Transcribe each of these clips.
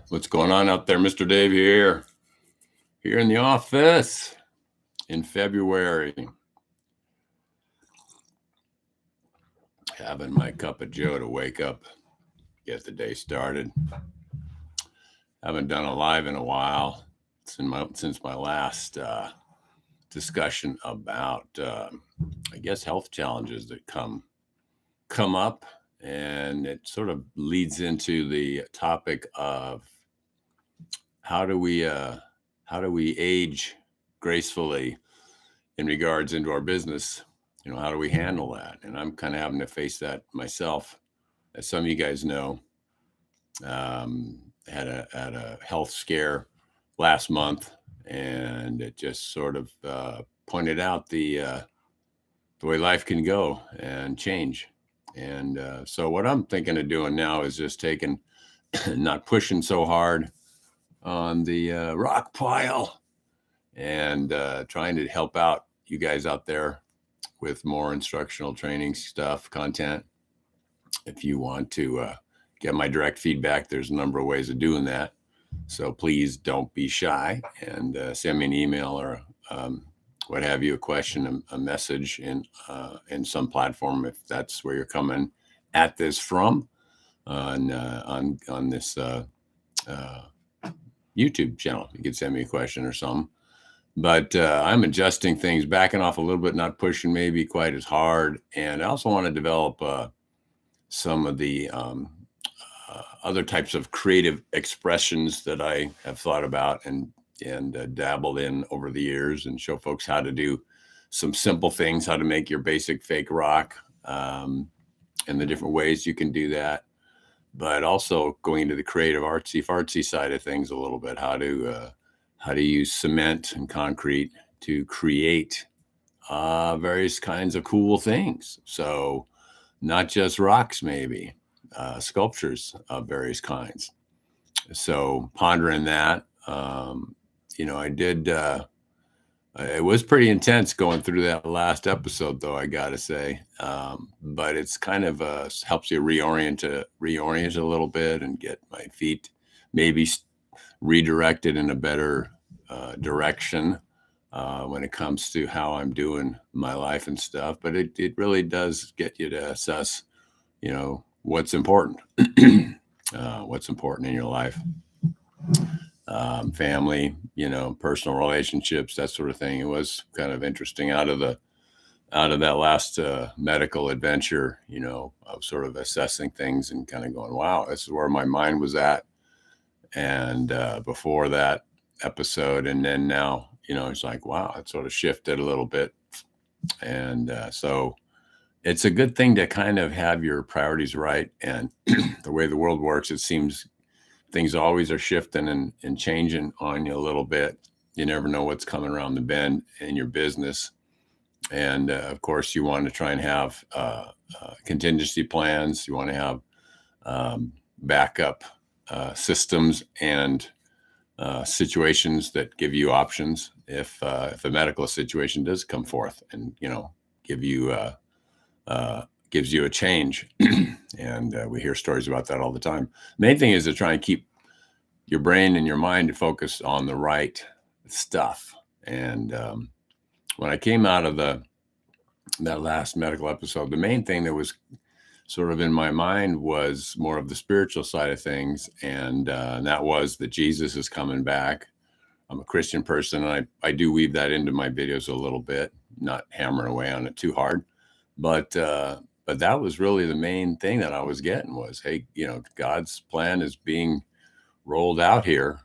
What's going on out there, Mr. Dave here in the office in February, having my cup of Joe to wake up, get the day started. Haven't done a live in a while since my last discussion about, I guess, health challenges that come up, and it sort of leads into the topic of how do we age gracefully in regards into our business. How do we handle that? And I'm kind of having to face that myself. As some of you guys know, had a health scare last month, and it just sort of pointed out the way life can go and change. And so what I'm thinking of doing now is just taking, not pushing so hard on the rock pile, and trying to help out you guys out there with more instructional training stuff, content. If you want to get my direct feedback, there's a number of ways of doing that. So please don't be shy, and send me an email or what have you, a question, a message in some platform, if that's where you're coming at this from, on this YouTube channel. You can send me a question or something. But I'm adjusting things, backing off a little bit, not pushing maybe quite as hard. And I also want to develop some of the other types of creative expressions that I have thought about and dabbled in over the years, and show folks how to do some simple things, how to make your basic fake rock, and the different ways you can do that. But also going into the creative artsy side of things a little bit, how to use cement and concrete to create various kinds of cool things. So not just rocks, maybe sculptures of various kinds. So pondering that, I did. It was pretty intense going through that last episode, though, I got to say. But it's kind of helps you reorient a little bit and get my feet maybe redirected in a better direction when it comes to how I'm doing my life and stuff. But it really does get you to assess, what's important, what's important in your life, family, personal relationships, that sort of thing. It was kind of interesting out of that last medical adventure, of sort of assessing things and kind of going, wow, this is where my mind was at. And before that episode, and then now, it's like, wow, it sort of shifted a little bit. And so it's a good thing to kind of have your priorities right. And the way the world works, it seems things always are shifting and changing on you a little bit. You never know what's coming around the bend in your business. And of course, you want to try and have contingency plans. You want to have backup systems and situations that give you options if a medical situation does come forth, and gives you a change. And we hear stories about that all the time. Main thing is to try and keep your brain and your mind focused on the right stuff. And when I came out of that last medical episode, the main thing that was sort of in my mind was more of the spiritual side of things. And that was that Jesus is coming back. I'm a Christian person, and I do weave that into my videos a little bit, not hammering away on it too hard. But that was really the main thing that I was getting was, hey, God's plan is being rolled out here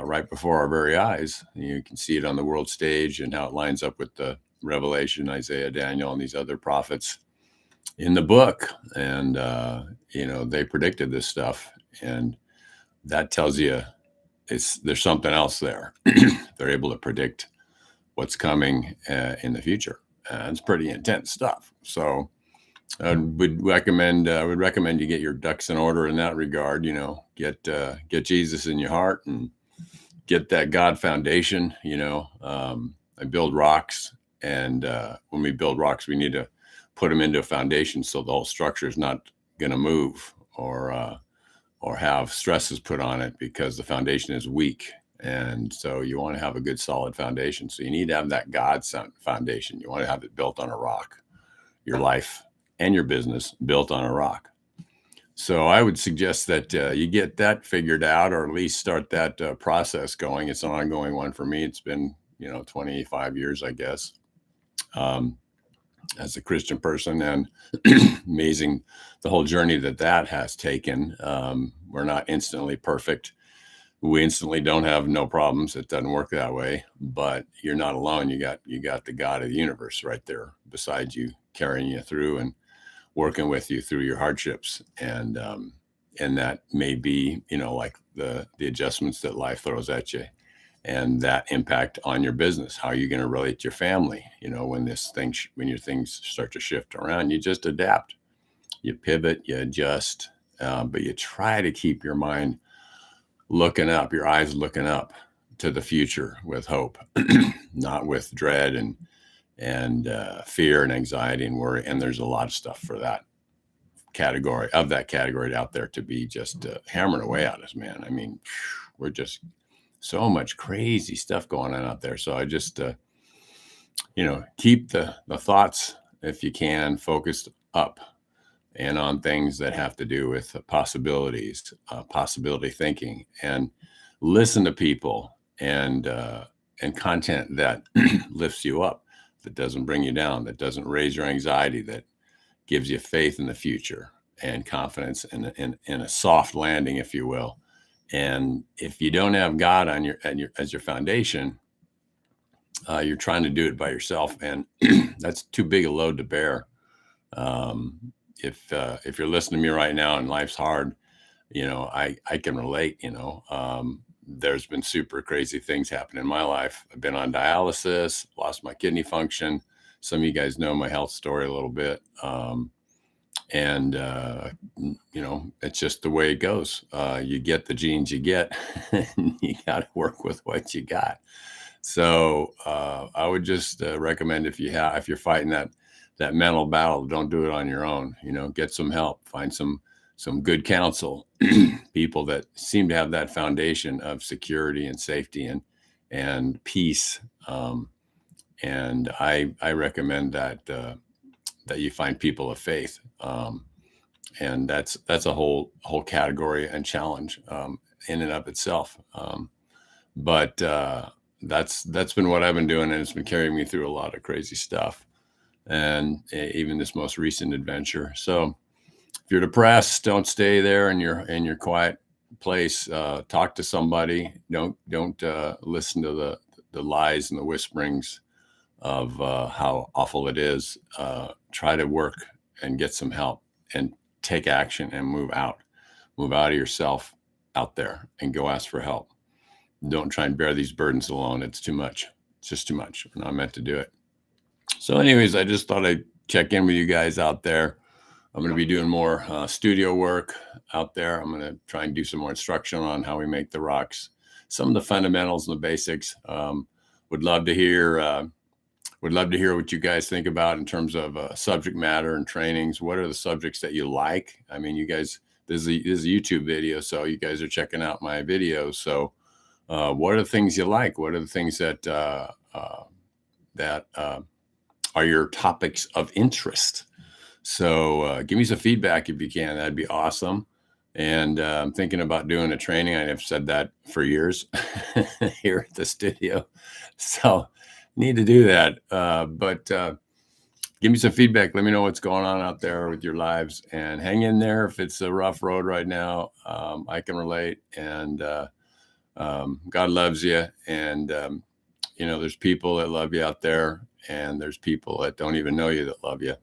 right before our very eyes. You can see it on the world stage and how it lines up with the Revelation, Isaiah, Daniel, and these other prophets in the book. And, they predicted this stuff, and that tells you there's something else there. They're able to predict what's coming in the future. And it's pretty intense stuff. So I would recommend you get your ducks in order in that regard. Get Jesus in your heart and get that God foundation. I build rocks, and when we build rocks, we need to put them into a foundation so the whole structure is not going to move or or have stresses put on it because the foundation is weak. And so you want to have a good solid foundation. So you need to have that God foundation. You want to have it built on a rock, your life and your business built on a rock. So I would suggest that you get that figured out, or at least start that process going. It's an ongoing one for me. It's been, 25 years, I guess, as a Christian person, and amazing the whole journey that has taken. We're not instantly perfect. We instantly don't have no problems. It doesn't work that way, but you're not alone. You got the God of the universe right there beside you, carrying you through and working with you through your hardships. And that may be, like the adjustments that life throws at you, and that impact on your business. How are you going to relate to your family? When your things start to shift around, you just adapt, you pivot, you adjust, but you try to keep your mind looking up, your eyes looking up to the future with hope, not with dread and fear and anxiety and worry. And there's a lot of stuff for that category out there to be just hammering away at us, man. I mean, we're just so much crazy stuff going on out there. So I just, keep the thoughts, if you can, focused up and on things that have to do with possibilities, possibility thinking, and listen to people and content that lifts you up, that doesn't bring you down, that doesn't raise your anxiety, that gives you faith in the future and confidence in a soft landing, if you will. And if you don't have God as your foundation, you're trying to do it by yourself, and that's too big a load to bear. If you're listening to me right now and life's hard, I can relate. There's been super crazy things happen in my life. I've been on dialysis, lost my kidney function. Some of you guys know my health story a little bit. It's just the way it goes. You get the genes you get, and you got to work with what you got. So I would just recommend, if you're fighting that mental battle, don't do it on your own. Get some help, find some good counsel, people that seem to have that foundation of security and safety and peace. And I recommend that you find people of faith. And that's a whole category and challenge in and of itself. But that's been what I've been doing, and it's been carrying me through a lot of crazy stuff, and even this most recent adventure. So if you're depressed, don't stay there in your quiet place. Talk to somebody. Don't listen to the lies and the whisperings of how awful it is. Try to work and get some help, and take action, and move out of yourself out there and go ask for help. Don't try and bear these burdens alone. It's too much. It's just too much. We're not meant to do it. So anyways, I just thought I'd check in with you guys out there. I'm going to be doing more studio work out there. I'm going to try and do some more instruction on how we make the rocks, some of the fundamentals and the basics. Would love to hear what you guys think about in terms of subject matter and trainings. What are the subjects that you like? I mean, you guys, this is a YouTube video, so you guys are checking out my videos. So what are the things you like? What are the things that are your topics of interest? So give me some feedback if you can. That'd be awesome. And I'm thinking about doing a training. I have said that for years here at the studio. So need to do that. But give me some feedback. Let me know what's going on out there with your lives, and hang in there. If it's a rough road right now, I can relate. And God loves you. And, there's people that love you out there, and there's people that don't even know you that love you.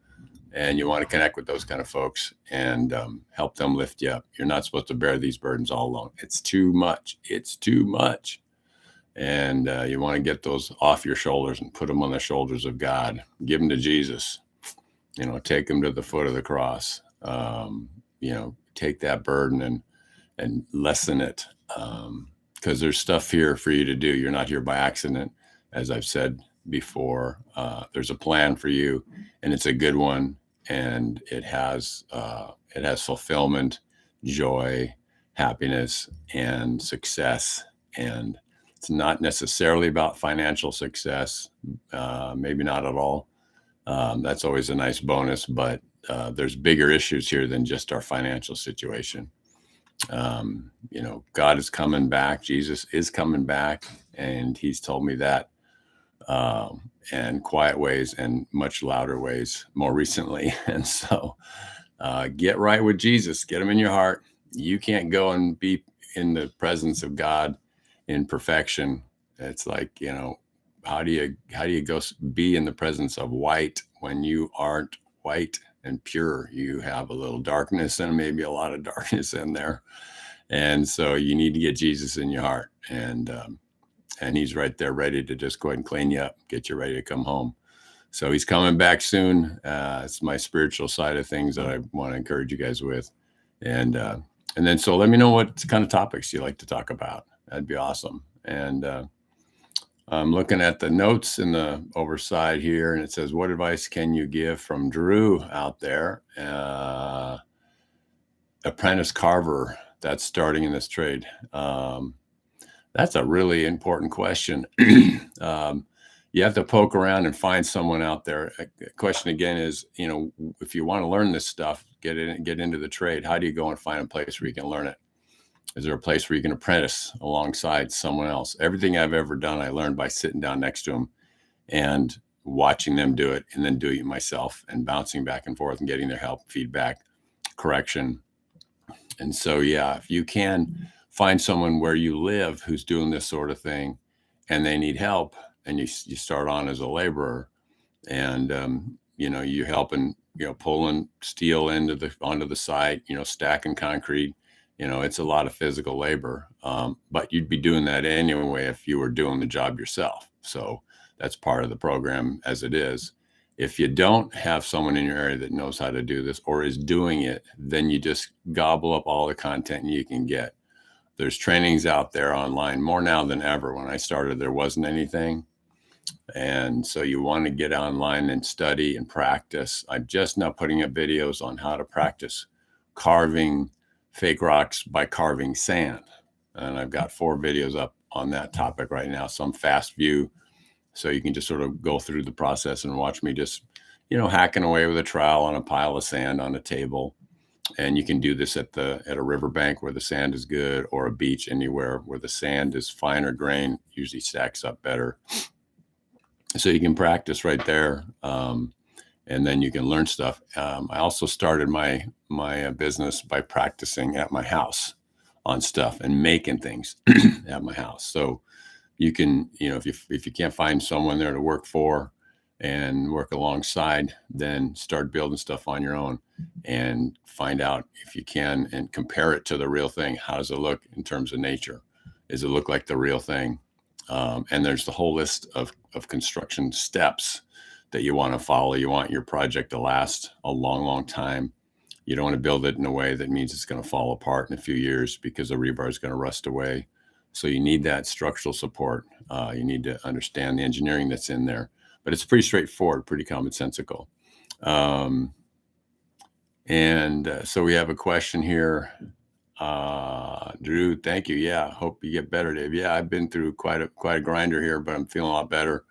And you want to connect with those kind of folks and help them lift you up. You're not supposed to bear these burdens all alone. It's too much. It's too much. And you want to get those off your shoulders and put them on the shoulders of God. Give them to Jesus. Take them to the foot of the cross. Take that burden and lessen it. Because there's stuff here for you to do. You're not here by accident, as I've said before. There's a plan for you, and it's a good one. And it has fulfillment, joy, happiness and success. And it's not necessarily about financial success, maybe not at all. That's always a nice bonus, but there's bigger issues here than just our financial situation. God is coming back. Jesus is coming back, and he's told me that in quiet ways and much louder ways more recently. And so get right with Jesus, get him in your heart. You can't go and be in the presence of God in perfection. It's like, how do you go be in the presence of white when you aren't white and pure? You have a little darkness and maybe a lot of darkness in there. And so you need to get Jesus in your heart, and he's right there ready to just go ahead and clean you up, get you ready to come home. So he's coming back soon. It's my spiritual side of things that I want to encourage you guys with. And then, so let me know what kind of topics you like to talk about. That'd be awesome. And I'm looking at the notes in the overside here, and it says, what advice can you give from Drew out there? Apprentice carver that's starting in this trade. That's a really important question. You have to poke around and find someone out there. The question again is, if you want to learn this stuff, get into the trade. How do you go and find a place where you can learn it? Is there a place where you can apprentice alongside someone else? Everything I've ever done, I learned by sitting down next to them and watching them do it, and then doing it myself and bouncing back and forth and getting their help, feedback, correction. And so, yeah, if you can find someone where you live who's doing this sort of thing and they need help, and you start on as a laborer, and you helping, pulling steel onto the site, stacking concrete. It's a lot of physical labor, but you'd be doing that anyway if you were doing the job yourself. So that's part of the program as it is. If you don't have someone in your area that knows how to do this or is doing it, then you just gobble up all the content you can get. There's trainings out there online more now than ever. When I started, there wasn't anything. And so you want to get online and study and practice. I'm just now putting up videos on how to practice carving fake rocks by carving sand. And I've got 4 videos up on that topic right now, some fast view. So you can just sort of go through the process and watch me just, hacking away with a trowel on a pile of sand on a table. And you can do this at a riverbank where the sand is good, or a beach, anywhere where the sand is finer grain, usually stacks up better. So you can practice right there, and then you can learn stuff. I also started my business by practicing at my house on stuff and making things at my house. So you can, if you can't find someone there to work for and work alongside, then start building stuff on your own and find out if you can, and compare it to the real thing. How does it look in terms of nature? Does it look like the real thing? And there's the whole list of construction steps that you want to follow. You want your project to last a long, long time. You don't want to build it in a way that means it's going to fall apart in a few years because the rebar is going to rust away. So you need that structural support. You need to understand the engineering that's in there, but it's pretty straightforward, pretty commonsensical. So we have a question here. Drew, thank you. Yeah, hope you get better, Dave. Yeah, I've been through quite a grinder here, but I'm feeling a lot better.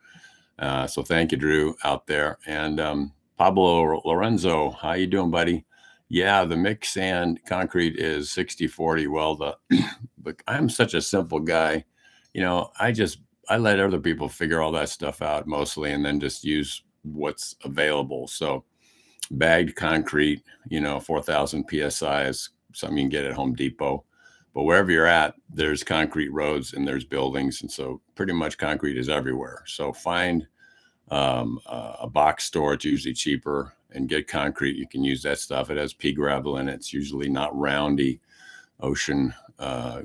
So thank you, Drew, out there. And Pablo Lorenzo, how you doing, buddy? Yeah, the mix sand concrete is 60-40. Well, but I'm such a simple guy. I let other people figure all that stuff out mostly, and then just use what's available. So bagged concrete, 4,000 PSI is something you can get at Home Depot. But wherever you're at, there's concrete roads and there's buildings. And so pretty much concrete is everywhere. So find a box store. It's usually cheaper, and get concrete. You can use that stuff. It has pea gravel in it. It's usually not roundy ocean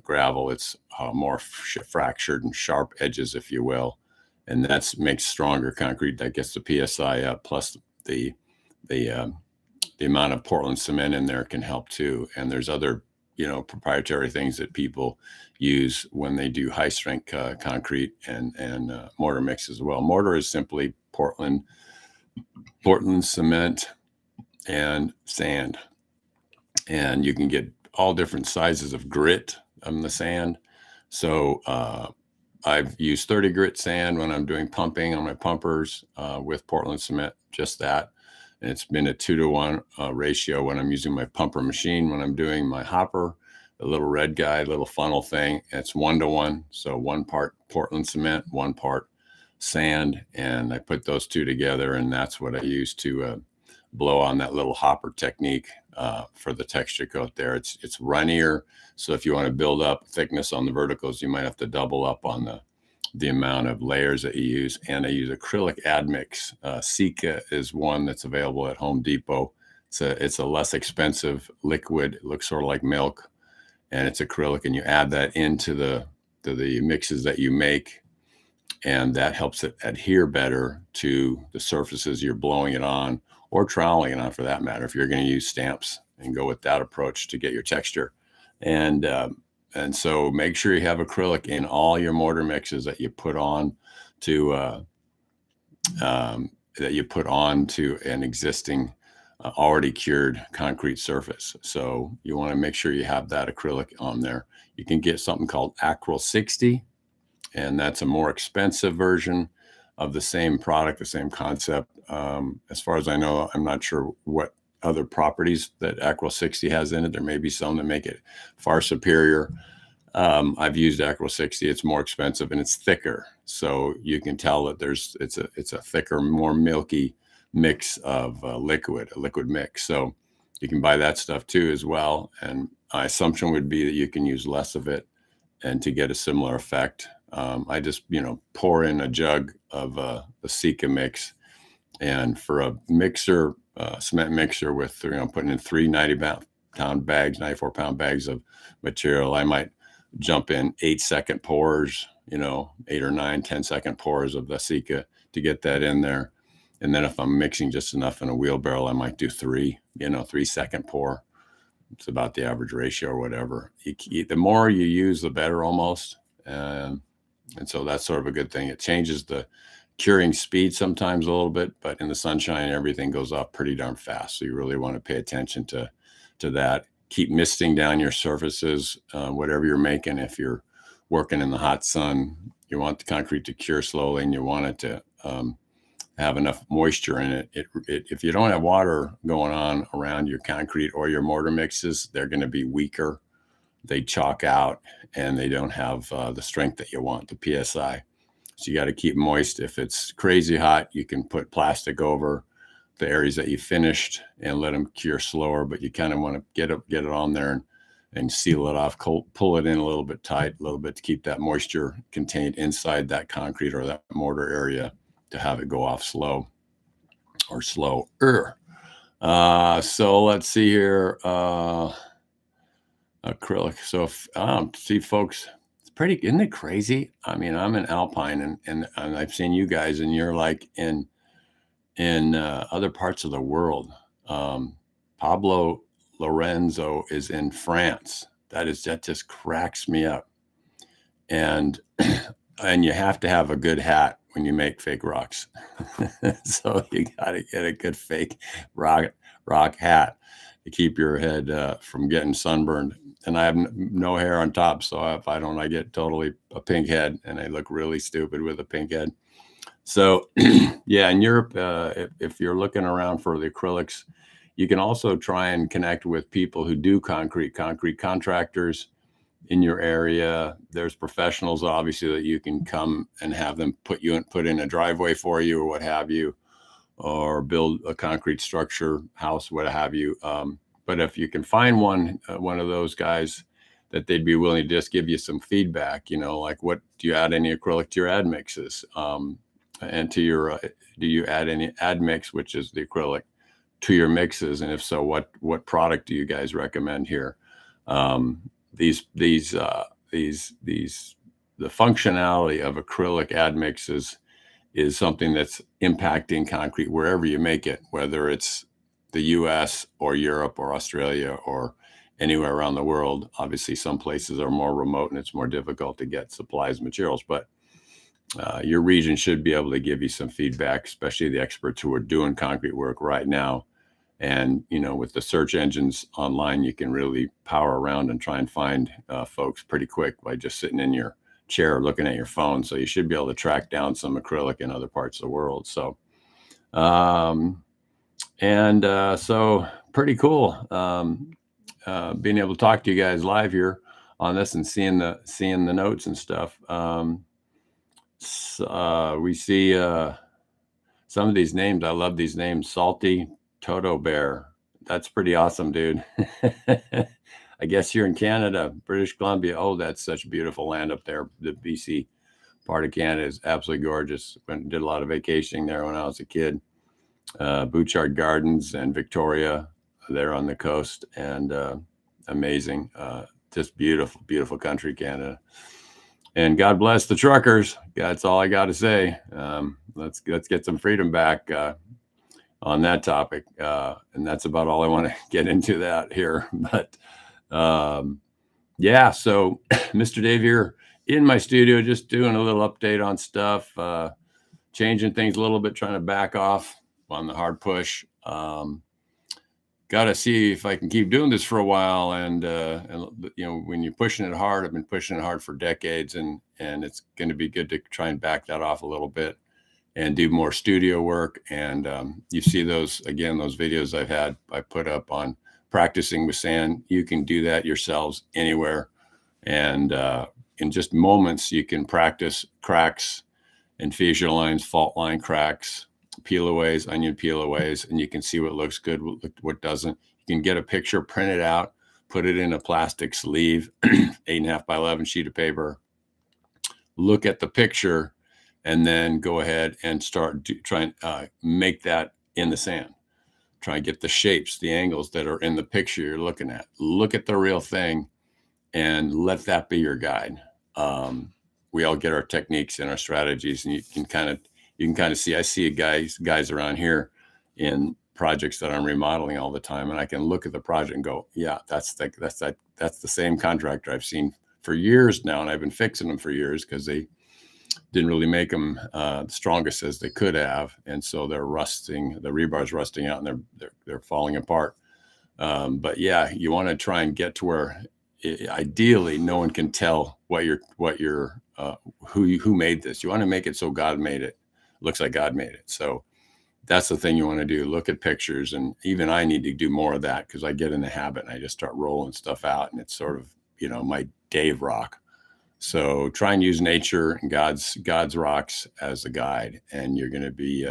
gravel. It's more fractured and sharp edges, if you will. And that makes stronger concrete. That gets the PSI up. Plus the amount of Portland cement in there can help too. And there's other, proprietary things that people use when they do high strength concrete and mortar mix as well. Mortar is simply Portland cement and sand. And you can get all different sizes of grit on the sand. So I've used 30 grit sand when I'm doing pumping on my pumpers with Portland cement, just that. And it's been a 2-to-1 ratio when I'm using my pumper machine. When I'm doing my hopper, the little red guy, little funnel thing, it's 1-to-1. So 1 part Portland cement, 1 part sand. And I put those two together, and that's what I use to blow on that little hopper technique for the texture coat there. It's runnier. So if you want to build up thickness on the verticals, you might have to double up on the amount of layers that you use. And I use acrylic admix. Sika is one that's available at Home Depot. It's a less expensive liquid. It looks sort of like milk, and it's acrylic, and you add that into the mixes that you make, and that helps it adhere better to the surfaces you're blowing it on, or troweling it on for that matter, if you're going to use stamps and go with that approach to get your texture. And so make sure you have acrylic in all your mortar mixes that you put on to an existing already cured concrete surface. So you want to make sure you have that acrylic on there. You can get something called Acryl 60, and that's a more expensive version of the same product, the same concept. As far as I know, I'm not sure what other properties that Acryl 60 has in it. There may be some that make it far superior. I've used Acryl 60. It's more expensive and it's thicker. So you can tell that it's a thicker, more milky mix of a liquid mix. So you can buy that stuff too as well. And my assumption would be that you can use less of it and to get a similar effect. I just, pour in a jug of the Sika mix, and for a mixer, cement mixer with, putting in 3 94-pound bags of material, I might jump in 8-second pours, 8 or 9, 10-second pours of the Sika to get that in there. And then if I'm mixing just enough in a wheelbarrow, I might do 3-second pour. It's about the average ratio or whatever. The more you use, the better almost. And so that's sort of a good thing. It changes the curing speed sometimes a little bit, but in the sunshine, everything goes off pretty darn fast. So you really want to pay attention to that. Keep misting down your surfaces, whatever you're making. If you're working in the hot sun, you want the concrete to cure slowly, and you want it to have enough moisture in it. If you don't have water going on around your concrete or your mortar mixes, they're going to be weaker. They chalk out, and they don't have the strength that you want, the PSI. So you got to keep moist. If it's crazy hot, you can put plastic over the areas that you finished and let them cure slower, but you kind of want to get it on there and seal it off, pull it in a little bit tight, a little bit to keep that moisture contained inside that concrete or that mortar area to have it go off slow or slower. So let's see here. Acrylic. So see, folks, it's pretty, isn't it crazy? I mean, I'm in Alpine, and I've seen you guys, and you're like in other parts of the world. Pablo Lorenzo is in France. That just cracks me up. And you have to have a good hat when you make fake rocks. So you got to get a good fake rock hat to keep your head from getting sunburned. And I have no hair on top, so if I don't, I get totally a pink head, and I look really stupid with a pink head. So yeah, in Europe, if you're looking around for the acrylics, you can also try and connect with people who do concrete contractors in your area. There's professionals, obviously, that you can come and have them put in a driveway for you or what have you, or build a concrete structure, house, what have you. But if you can find one of those guys that they'd be willing to just give you some feedback, like, what do you add any acrylic to your admixes? And to your, do you add any admix, which is the acrylic, to your mixes? And if so, what product do you guys recommend here? The functionality of acrylic admixes is something that's impacting concrete wherever you make it, whether it's the US or Europe or Australia or anywhere around the world. Obviously, some places are more remote and it's more difficult to get supplies, materials, but your region should be able to give you some feedback, especially the experts who are doing concrete work right now, And, with the search engines online, you can really power around and try and find folks pretty quick by just sitting in your chair looking at your phone. So you should be able to track down some acrylic in other parts of the world. So, so pretty cool being able to talk to you guys live here on this and seeing the notes and stuff. We see some of these names. I love these names. Salty Toto Bear. That's pretty awesome, dude. I guess you're in Canada, British Columbia. Oh, that's such a beautiful land up there. The BC part of Canada is absolutely gorgeous. Did a lot of vacationing there when I was a kid. Bouchard Gardens and Victoria there on the coast, and amazing. Just beautiful, beautiful country, Canada. And God bless the truckers. That's all I got to say. Let's get some freedom back on that topic. And that's about all I want to get into that here. But yeah, so Mr. Dave here in my studio, just doing a little update on stuff, changing things a little bit, trying to back off on the hard push. Got to see if I can keep doing this for a while. And when you're pushing it hard, I've been pushing it hard for decades, and it's going to be good to try and back that off a little bit and do more studio work. And you see those videos I put up on practicing with sand. You can do that yourselves anywhere. And in just moments, you can practice cracks and fascia lines, fault line cracks, peel-aways, onion peel-aways, and you can see what looks good, what doesn't. You can get a picture, print it out, put it in a plastic sleeve, 8.5 by 11 sheet of paper, look at the picture, and then go ahead and start trying make that in the sand. Try and get the shapes, the angles that are in the picture you're looking at. Look at the real thing and let that be your guide. We all get our techniques and our strategies, and you can kind of see. I see guys around here in projects that I'm remodeling all the time, and I can look at the project and go, yeah, that's the same contractor I've seen for years now, and I've been fixing them for years because they didn't really make them the strongest as they could have, and so they're rusting. The rebar's rusting out, and they're falling apart. But yeah, you want to try and get to where ideally no one can tell who made this. You want to make it so God made it. Looks like God made it. So that's the thing you want to do. Look at pictures. And even I need to do more of that because I get in the habit and I just start rolling stuff out, and it's sort of, my Dave rock. So try and use nature and God's rocks as a guide, and you're going to be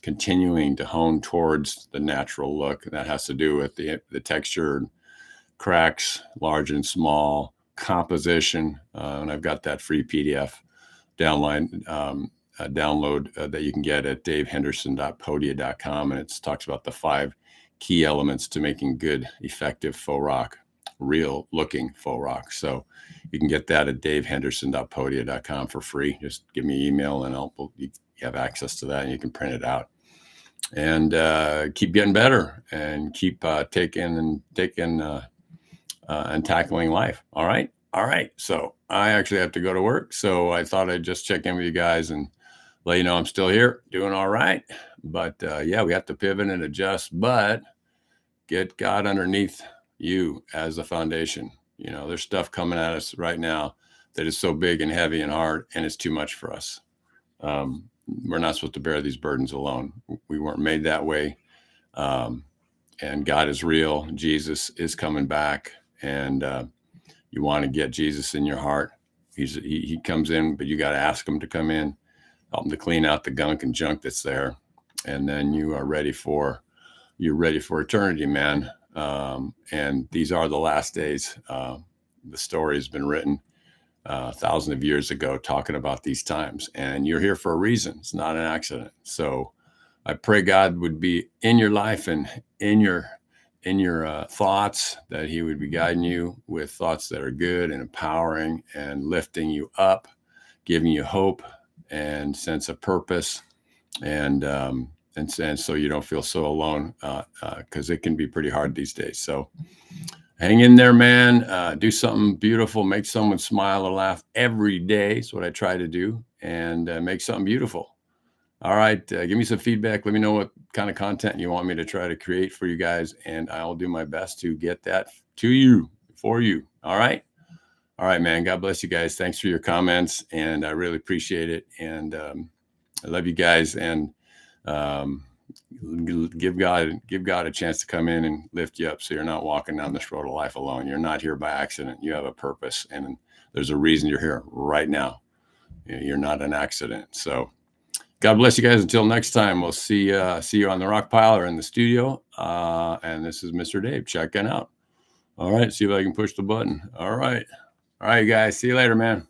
continuing to hone towards the natural look. And that has to do with the texture, cracks, large and small, composition. And I've got that free PDF download that you can get at davehenderson.podia.com. And it talks about the 5 key elements to making good, effective faux rock, real looking faux rock. So you can get that at davehenderson.podia.com for free. Just give me an email and you have access to that, and you can print it out and keep getting better and keep taking and tackling life. All right. So I actually have to go to work. So I thought I'd just check in with you guys and let you know I'm still here doing all right. But yeah, we have to pivot and adjust, but get God underneath you as a foundation. There's stuff coming at us right now that is so big and heavy and hard, and it's too much for us. We're not supposed to bear these burdens alone. We weren't made that way. And God is real. Jesus is coming back, and you want to get Jesus in your heart. He comes in, but you got to ask him to come in, help him to clean out the gunk and junk that's there, and then you're ready for eternity, man. And these are the last days. The story has been written thousands of years ago, talking about these times, and you're here for a reason. It's not an accident. So I pray God would be in your life and in your thoughts, that he would be guiding you with thoughts that are good and empowering and lifting you up, giving you hope and sense of purpose, and so you don't feel so alone, because it can be pretty hard these days. So hang in there, man. Do something beautiful. Make someone smile or laugh every day. Is what I try to do, and make something beautiful. All right. Give me some feedback. Let me know what kind of content you want me to try to create for you guys, and I'll do my best to get that to you, for you. All right. All right, man. God bless you guys. Thanks for your comments, and I really appreciate it. And I love you guys, and give God a chance to come in and lift you up, so you're not walking down this road of life alone. You're not here by accident. You have a purpose, and there's a reason you're here right now. You're not an accident. So God bless you guys. Until next time, we'll see you on the rock pile or in the studio. And this is Mr. Dave checking out. All right. See if I can push the button. All right. All right, guys. See you later, man.